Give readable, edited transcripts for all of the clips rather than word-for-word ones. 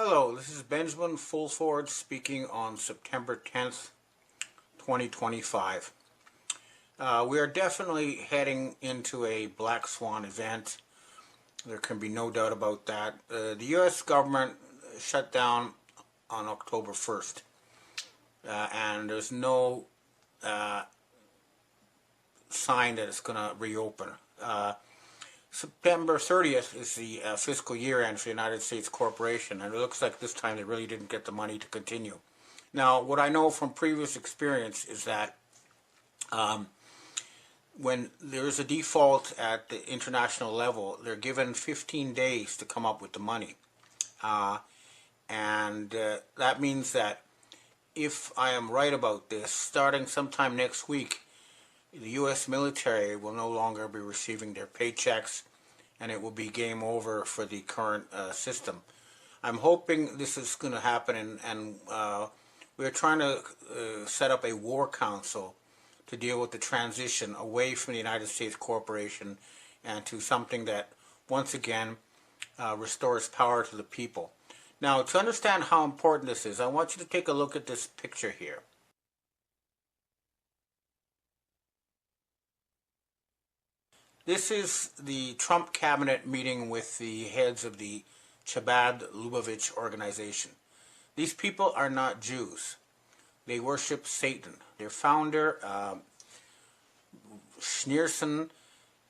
Hello, this is Benjamín Fulford speaking on September 10th, 2025. We are definitely heading into a black swan event. There can be no doubt about that. The U.S. government shut down on October 1st, and there's no sign that it's going to reopen. September 30th is the fiscal year end for the United States Corporation, and it looks like this time they really didn't get the money to continue. Now, what I know from previous experience is that when there is a default at the international level, they're given 15 days to come up with the money. And that means that if I am right about this, starting sometime next week, the U.S. military will no longer be receiving their paychecks, and it will be game over for the current system. I'm hoping this is going to happen, and we're trying to set up a war council to deal with the transition away from the United States Corporation and to something that, once again, restores power to the people. Now, to understand how important this is, I want you to take a look at this picture here. This is the Trump cabinet meeting with the heads of the Chabad Lubavitch organization. These people are not Jews. They worship Satan. Their founder, Schneerson,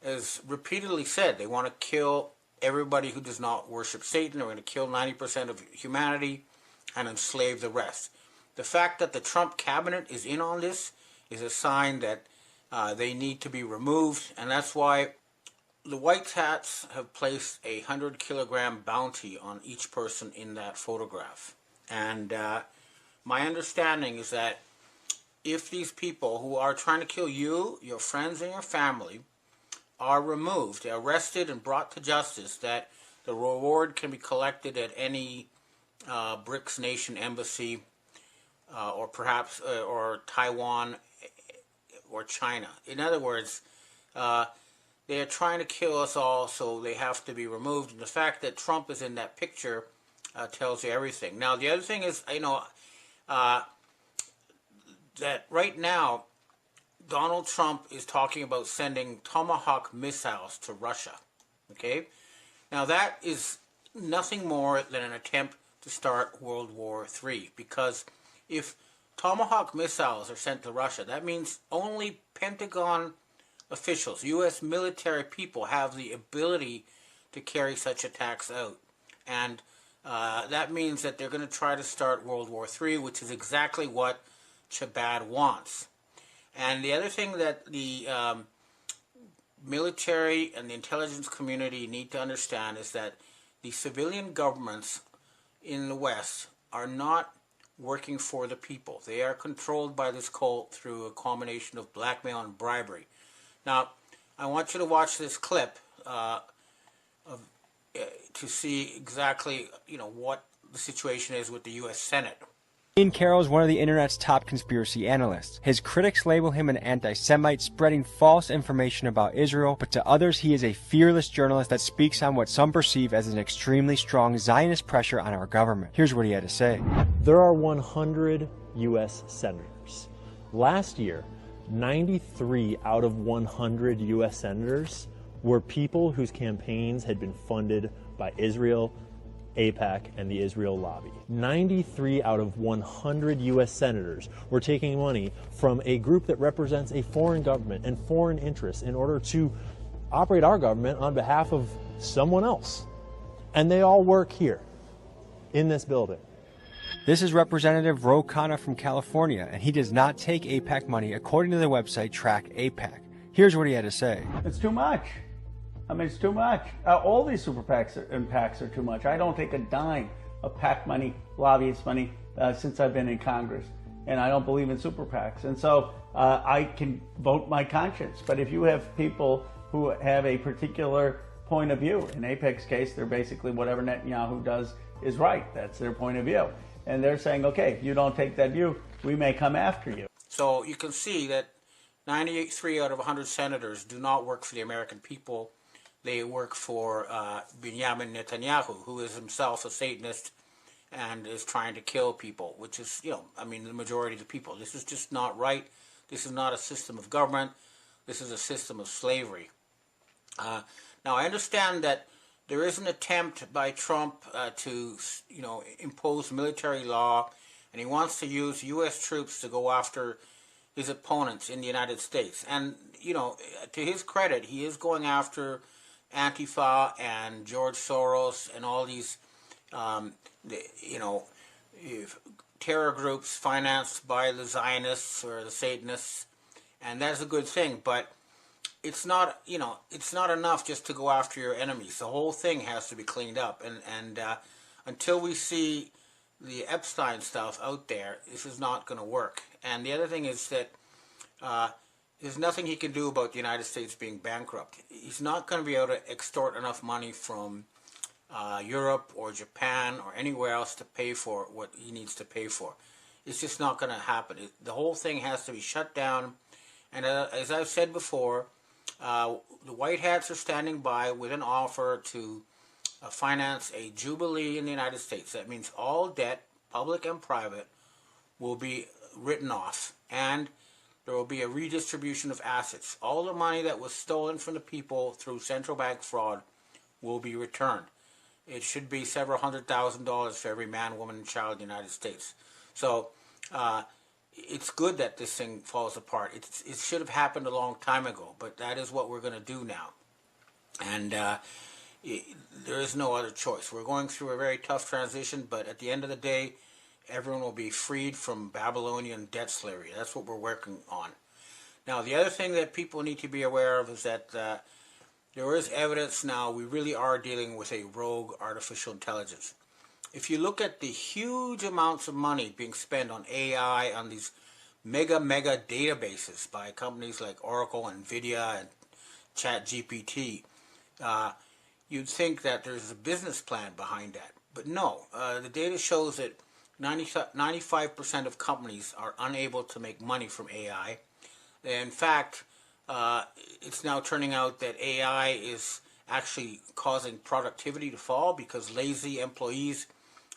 has repeatedly said they want to kill everybody who does not worship Satan. They're going to kill 90% of humanity and enslave the rest. The fact that the Trump cabinet is in on this is a sign that they need to be removed, and that's why the White Hats have placed a 100-kilogram bounty on each person in that photograph. And my understanding is that if these people who are trying to kill you, your friends, and your family are removed, arrested, and brought to justice, that the reward can be collected at any BRICS nation embassy, or perhaps or Taiwan or China. In other words, they are trying to kill us all, so they have to be removed. And the fact that Trump is in that picture tells you everything. Now, the other thing is, that right now, Donald Trump is talking about sending Tomahawk missiles to Russia. Okay? Now, that is nothing more than an attempt to start World War III, because if Tomahawk missiles are sent to Russia, that means only Pentagon officials, U.S. military people, have the ability to carry such attacks out. And that means that they're going to try to start World War III, which is exactly what Chabad wants. And the other thing that the military and the intelligence community need to understand is that the civilian governments in the West are not working for the people. They are controlled by this cult through a combination of blackmail and bribery. Now, I want you to watch this clip to see exactly, what the situation is with the U.S. Senate. Ian Carroll is one of the internet's top conspiracy analysts. His critics label him an anti-Semite spreading false information about Israel, but to others he is a fearless journalist that speaks on what some perceive as an extremely strong Zionist pressure on our government. Here's what he had to say. There are 100 U.S. senators. Last year, 93 out of 100 U.S. senators were people whose campaigns had been funded by Israel, AIPAC, and the Israel lobby. 93 out of 100 U.S. senators were taking money from a group that represents a foreign government and foreign interests in order to operate our government on behalf of someone else. And they all work here, in this building. This is Representative Ro Khanna from California, and he does not take AIPAC money according to the website Track AIPAC. Here's what he had to say. It's too much. I mean, it's too much. All these super PACs and PACs are too much. I don't take a dime of PAC money, lobbyist money, since I've been in Congress. And I don't believe in super PACs. And so I can vote my conscience. But if you have people who have a particular point of view, in AIPAC's case, they're basically whatever Netanyahu does is right. That's their point of view. And they're saying, okay, if you don't take that view, we may come after you. So you can see that 93 out of 100 senators do not work for the American people. They work for Benjamín Netanyahu, who is himself a Satanist and is trying to kill people, which is, I mean, the majority of the people. This is just not right. This is not a system of government. This is a system of slavery. Now, I understand that there is an attempt by Trump to, impose military law, and he wants to use U.S. troops to go after his opponents in the United States. And, to his credit, he is going after Antifa and George Soros and all these, terror groups financed by the Zionists or the Satanists, and that's a good thing. But it's not, it's not enough just to go after your enemies. The whole thing has to be cleaned up, and until we see the Epstein stuff out there, this is not going to work. And the other thing is that there's nothing he can do about the United States being bankrupt. He's not going to be able to extort enough money from Europe or Japan or anywhere else to pay for what he needs to pay for. It's just not going to happen. The whole thing has to be shut down. And as I've said before, the White Hats are standing by with an offer to finance a jubilee in the United States. That means all debt, public and private, will be written off, and there will be a redistribution of assets. All the money that was stolen from the people through central bank fraud will be returned. It should be several $100,000 for every man, woman, and child in the United States. So it's good that this thing falls apart. It should have happened a long time ago, but that is what we're going to do now. And there is no other choice. We're going through a very tough transition, but at the end of the day, everyone will be freed from Babylonian debt slavery. That's what we're working on. Now, the other thing that people need to be aware of is that there is evidence now we really are dealing with a rogue artificial intelligence. If you look at the huge amounts of money being spent on AI, on these mega databases by companies like Oracle, NVIDIA, and ChatGPT, you'd think that there's a business plan behind that. But no, the data shows that 95% of companies are unable to make money from AI. In fact, it's now turning out that AI is actually causing productivity to fall because lazy employees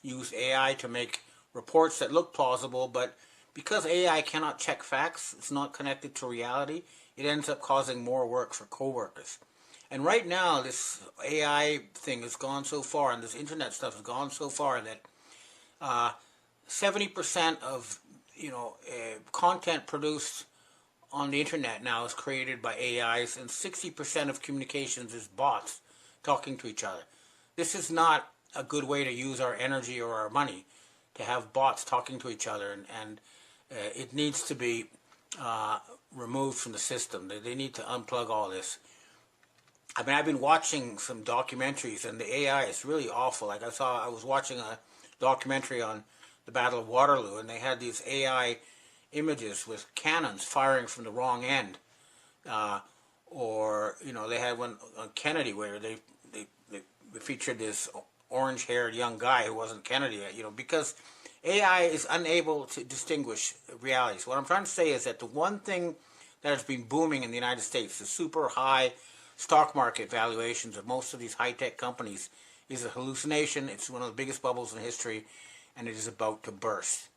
use AI to make reports that look plausible, but because AI cannot check facts, it's not connected to reality, it ends up causing more work for coworkers. And right now, this AI thing has gone so far, and this internet stuff has gone so far that 70% of content produced on the internet now is created by AIs, and 60% of communications is bots talking to each other. This is not a good way to use our energy or our money, to have bots talking to each other, and it needs to be removed from the system. They need to unplug all this. I mean, I've been watching some documentaries, and the AI is really awful. Like I was watching a documentary on the Battle of Waterloo, and they had these AI images with cannons firing from the wrong end. Or, they had one on Kennedy where they featured this orange-haired young guy who wasn't Kennedy yet, because AI is unable to distinguish realities. What I'm trying to say is that the one thing that has been booming in the United States, the super high stock market valuations of most of these high-tech companies, is a hallucination. It's one of the biggest bubbles in history, and it is about to burst.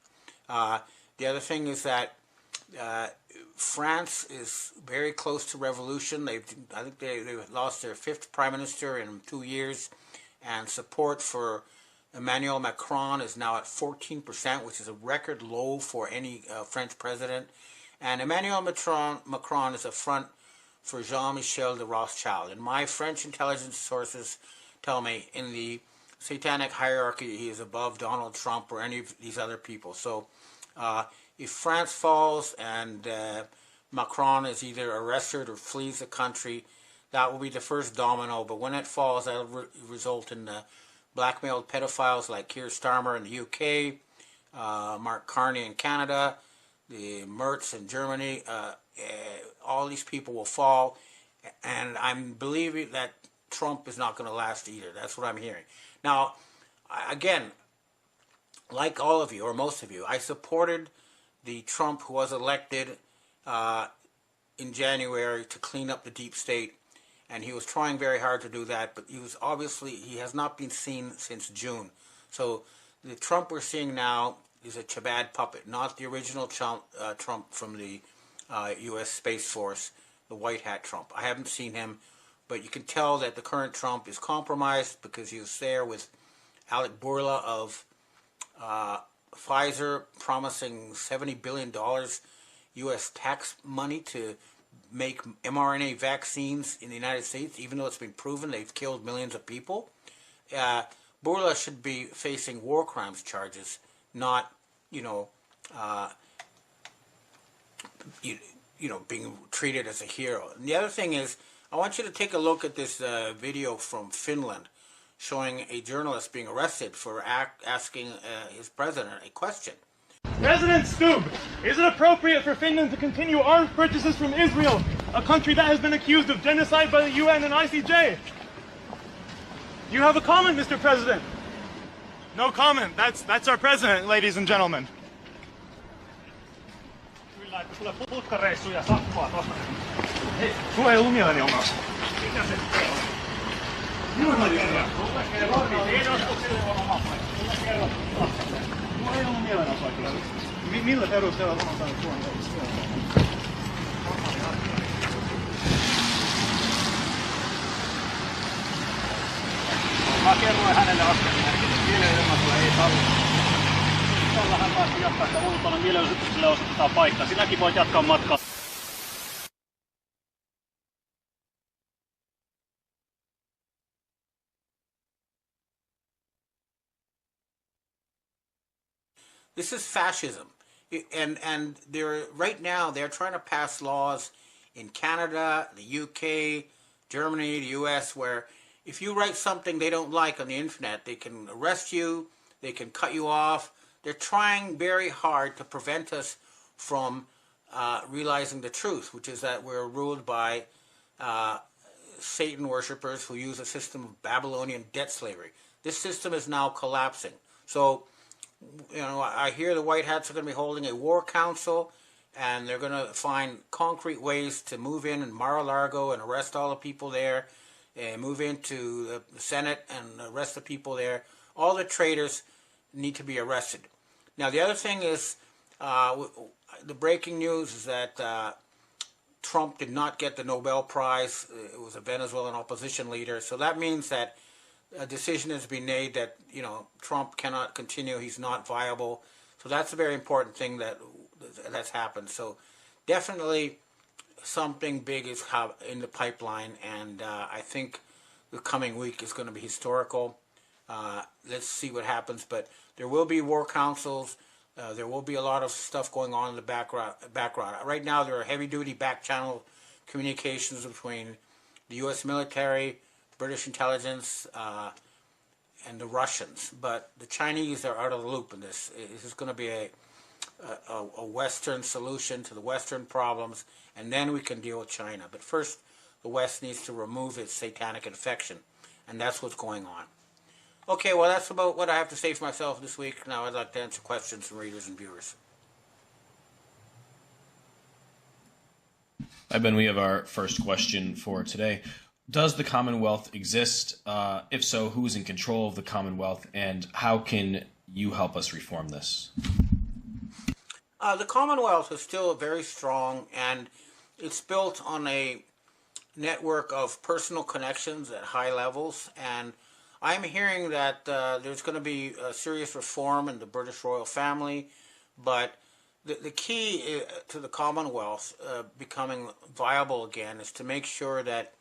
The other thing is that France is very close to revolution. I think they lost their 5th prime minister in 2 years, and support for Emmanuel Macron is now at 14%, which is a record low for any French president. And Emmanuel Macron is a front for Jean-Michel de Rothschild. And my French intelligence sources tell me in the satanic hierarchy he is above Donald Trump or any of these other people. So if France falls and Macron is either arrested or flees the country, that will be the first domino. But when it falls, that will result in blackmailed pedophiles like Keir Starmer in the UK, Mark Carney in Canada, the Merz in Germany. All these people will fall, and I'm believing that Trump is not going to last either. That's what I'm hearing. Now, again, like all of you, or most of you, I supported the Trump who was elected in January to clean up the deep state, and he was trying very hard to do that, but he has not been seen since June. So The Trump we're seeing now is a Chabad puppet, not the original Trump from the U.S. Space Force, the white hat Trump. I haven't seen him, but you can tell that the current Trump is compromised because he was there with Alec Bourla of Pfizer promising $70 billion U.S. tax money to make mRNA vaccines in the United States, even though it's been proven they've killed millions of people. Bourla should be facing war crimes charges, not, being treated as a hero. And the other thing is, I want you to take a look at this video from Finland showing a journalist being arrested for asking his president a question. President Stubb, is it appropriate for Finland to continue arms purchases from Israel, a country that has been accused of genocide by the UN and ICJ? Do you have a comment, Mr. President? No comment. That's our president, ladies and gentlemen. Kyllä, että tulee putkareissuja sakkoa tuosta. Hei, sulla ei ollut mieleni omassa. Mikä se on? Minun oli kerran. Sulle kerran. Tiedostuksille on oma paikka. Sulle kerran. Mulla ei ollut mieleni paikalla. Millä perusteella on saanut Suomeen? Mä kerroin hänelle askelmerkille. Mielenilmaisulle ei salli. Tällä hän päästi jatkaa sitä ulkona. Mielenosoitukselle osoitetaan paikka. Sinäkin voit jatkaa matkaa. This is fascism. And right now they're trying to pass laws in Canada, the UK, Germany, the US, where if you write something they don't like on the internet, they can arrest you, they can cut you off. They're trying very hard to prevent us from realizing the truth, which is that we're ruled by Satan worshippers who use a system of Babylonian debt slavery. This system is now collapsing. So, I hear the White Hats are going to be holding a war council, and they're going to find concrete ways to move in Mar-a-Lago and arrest all the people there, and move into the Senate and arrest the people there. All the traitors need to be arrested. Now, the other thing is, the breaking news is that Trump did not get the Nobel Prize. It was a Venezuelan opposition leader. So that means that a decision has been made that, Trump cannot continue. He's not viable. So that's a very important thing that's happened. So definitely something big is in the pipeline, and I think the coming week is going to be historical. Let's see what happens, but there will be war councils. There will be a lot of stuff going on in the background. Right now, there are heavy-duty back-channel communications between the U.S. military, British intelligence, and the Russians. But the Chinese are out of the loop in this. This is going to be a Western solution to the Western problems, and then we can deal with China. But first, the West needs to remove its satanic infection, and that's what's going on. Okay, well, that's about what I have to say for myself this week. Now I'd like to answer questions from readers and viewers. Hi, Ben. We have our first question for today. Does the Commonwealth exist? If so, who is in control of the Commonwealth, and how can you help us reform this? The Commonwealth is still very strong, and it's built on a network of personal connections at high levels, and I'm hearing that there's going to be a serious reform in the British royal family, but the key to the Commonwealth becoming viable again is to make sure that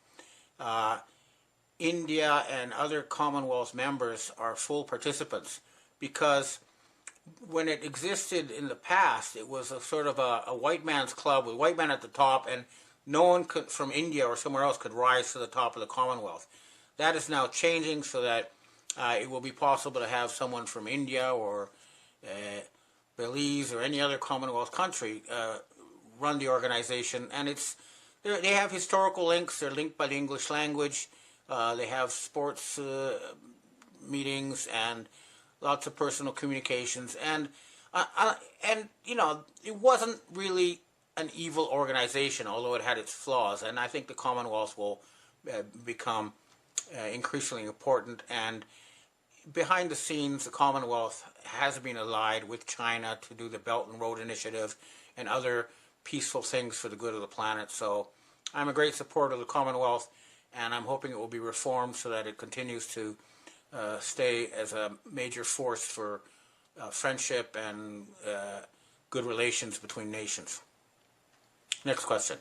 India and other Commonwealth members are full participants, because when it existed in the past, it was a sort of a white man's club with white men at the top, and no one from India or somewhere else could rise to the top of the Commonwealth. That is now changing so that it will be possible to have someone from India or Belize or any other Commonwealth country run the organization. And they have historical links. They're linked by the English language. They have sports meetings and lots of personal communications. And it wasn't really an evil organization, although it had its flaws. And I think the Commonwealth will become increasingly important. And behind the scenes, the Commonwealth has been allied with China to do the Belt and Road Initiative and other peaceful things for the good of the planet. So I'm a great supporter of the Commonwealth, and I'm hoping it will be reformed so that it continues to stay as a major force for friendship and good relations between nations. Next question.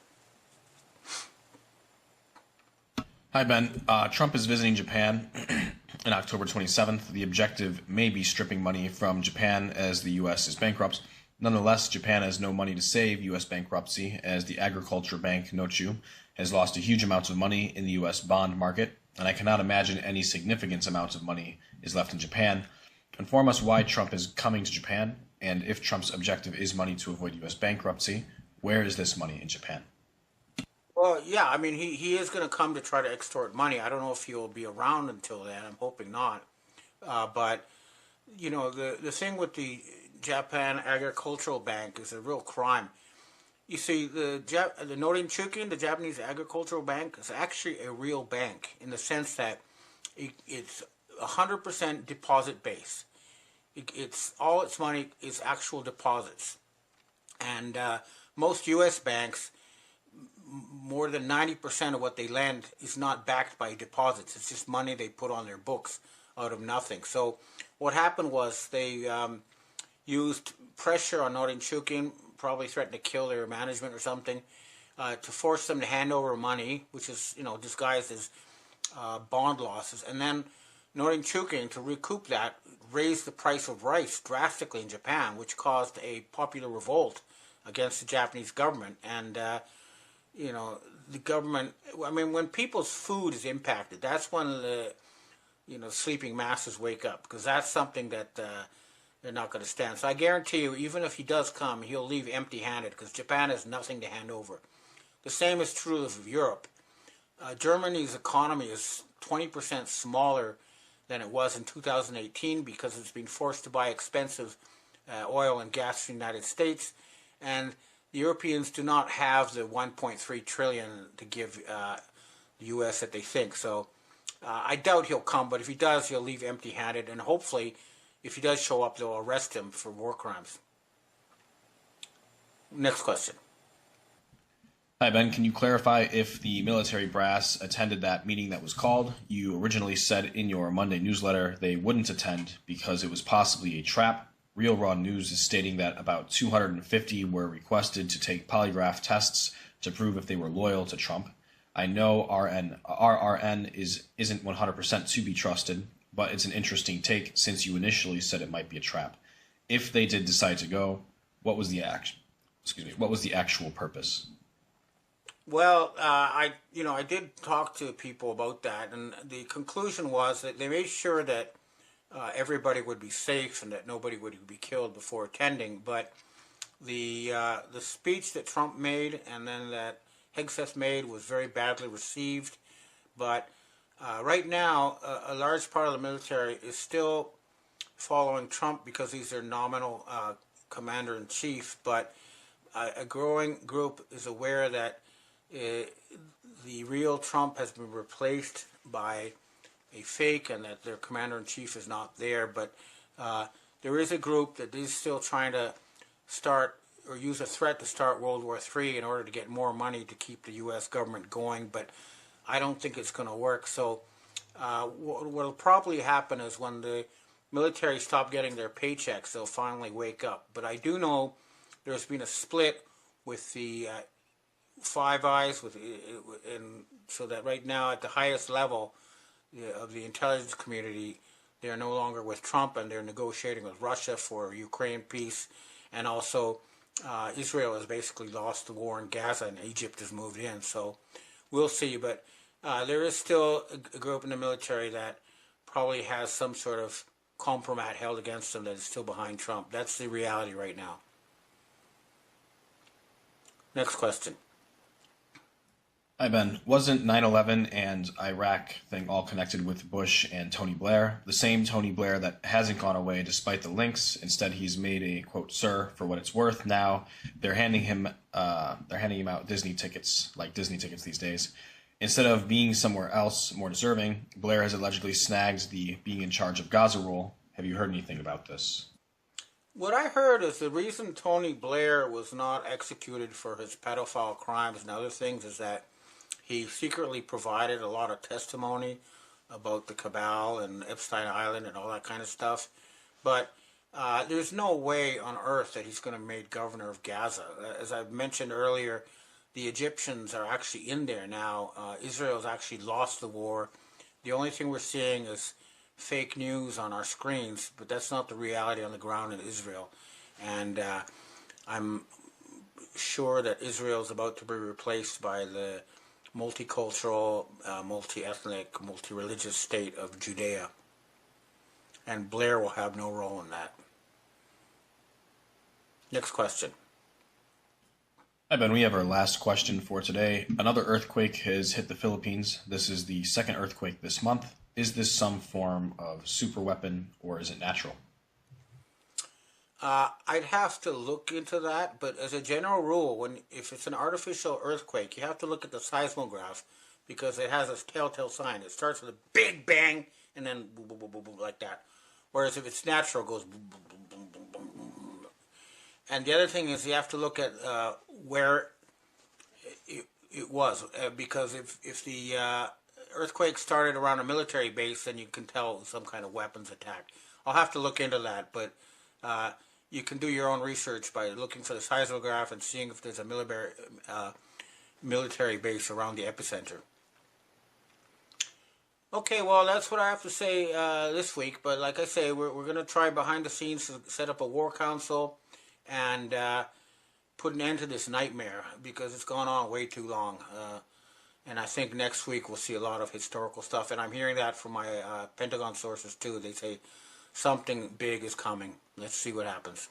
Hi, Ben. Trump is visiting Japan on October 27th. The objective may be stripping money from Japan as the U.S. is bankrupt. Nonetheless, Japan has no money to save U.S. bankruptcy, as the agriculture bank Nochu has lost a huge amount of money in the U.S. bond market, and I cannot imagine any significant amount of money is left in Japan. Inform us why Trump is coming to Japan, and if Trump's objective is money to avoid U.S. bankruptcy, where is this money in Japan? Well, yeah, I mean, he is going to come to try to extort money. I don't know if he'll be around until then. I'm hoping not. But, you know, the thing with the Japan Agricultural Bank is a real crime. You see, the Norinchukin, the Japanese Agricultural Bank, is actually a real bank in the sense that it's 100% deposit base. It's all its money is actual deposits. And most U.S. banks, more than 90% of what they lend is not backed by deposits. It's just money they put on their books out of nothing. So what happened was they used pressure on Norinchukin, probably threatened to kill their management or something, to force them to hand over money, which is, you know, disguised as bond losses. And then Norinchukin, to recoup that, raised the price of rice drastically in Japan, which caused a popular revolt against the Japanese government. And you know, the government, I mean, when people's food is impacted, that's when the, you know, sleeping masses wake up, because that's something that they're not going to stand. So I guarantee you, even if he does come, he'll leave empty-handed, because Japan has nothing to hand over. The same is true of Europe. Germany's economy is 20% smaller than it was in 2018 because it's been forced to buy expensive oil and gas from the United States, and the Europeans do not have the 1.3 trillion to give the U.S. that they think. So I doubt he'll come, but if he does, he'll leave empty-handed, and hopefully, if he does show up, they'll arrest him for war crimes. Next question. Hi, Ben. Can you clarify if the military brass attended that meeting that was called? You originally said in your Monday newsletter they wouldn't attend because it was possibly a trap. Real Raw News is stating that about 250 were requested to take polygraph tests to prove if they were loyal to Trump. I know RRN isn't 100% to be trusted, but it's an interesting take since you initially said it might be a trap. If they did decide to go, what was the actual purpose? Well, I did talk to people about that, and the conclusion was that they made sure that everybody would be safe and that nobody would be killed before attending. But the speech that Trump made and then that Hegseth made was very badly received. But right now, a large part of the military is still following Trump because he's their nominal commander-in-chief. But a growing group is aware that the real Trump has been replaced by a fake and that their commander-in-chief is not there. But there is a group that is still trying to start or use a threat to start World War III in order to get more money to keep the U.S. government going. But I don't think it's going to work. So what will probably happen is when the military stop getting their paychecks, they'll finally wake up. But I do know there's been a split with the Five Eyes, and so that right now at the highest level of the intelligence community, they're no longer with Trump, and they're negotiating with Russia for Ukraine peace, and also Israel has basically lost the war in Gaza, and Egypt has moved in. So we'll see, but there is still a group in the military that probably has some sort of compromat held against them that is still behind Trump. That's the reality right now. Next question. Hi, Ben. Wasn't 9/11 and Iraq thing all connected with Bush and Tony Blair? The same Tony Blair that hasn't gone away despite the links. Instead, he's made a, quote, sir, for what it's worth. Now they're handing him out Disney tickets, like Disney tickets these days. Instead of being somewhere else more deserving, Blair has allegedly snagged the being in charge of Gaza role. Have you heard anything about this? What I heard is the reason Tony Blair was not executed for his pedophile crimes and other things is that he secretly provided a lot of testimony about the cabal and Epstein Island and all that kind of stuff. But there's no way on earth that he's going to be made governor of Gaza. As I mentioned earlier, the Egyptians are actually in there now. Israel's actually lost the war. The only thing we're seeing is fake news on our screens, but that's not the reality on the ground in Israel. And I'm sure that Israel is about to be replaced by the multicultural, multi-ethnic, multi-religious state of Judea. And Blair will have no role in that. Next question. Hi, Ben. We have our last question for today. Another earthquake has hit the Philippines. This is the second earthquake this month. Is this some form of super weapon, or is it natural? I'd have to look into that, but as a general rule, if it's an artificial earthquake, you have to look at the seismograph because it has a telltale sign. It starts with a big bang and then boom, boom, boom, boom, boom, like that. Whereas if it's natural, it goes boom, boom, boom, boom, boom, boom, boom, boom. And the other thing is you have to look at where it was, because if the earthquake started around a military base, then you can tell some kind of weapons attack. I'll have to look into that, but you can do your own research by looking for the seismograph and seeing if there's a military base around the epicenter. Okay, well, that's what I have to say this week. But like I say, we're going to try behind the scenes to set up a war council and put an end to this nightmare because it's gone on way too long. And I think next week we'll see a lot of historical stuff. And I'm hearing that from my Pentagon sources, too. They say something big is coming. Let's see what happens.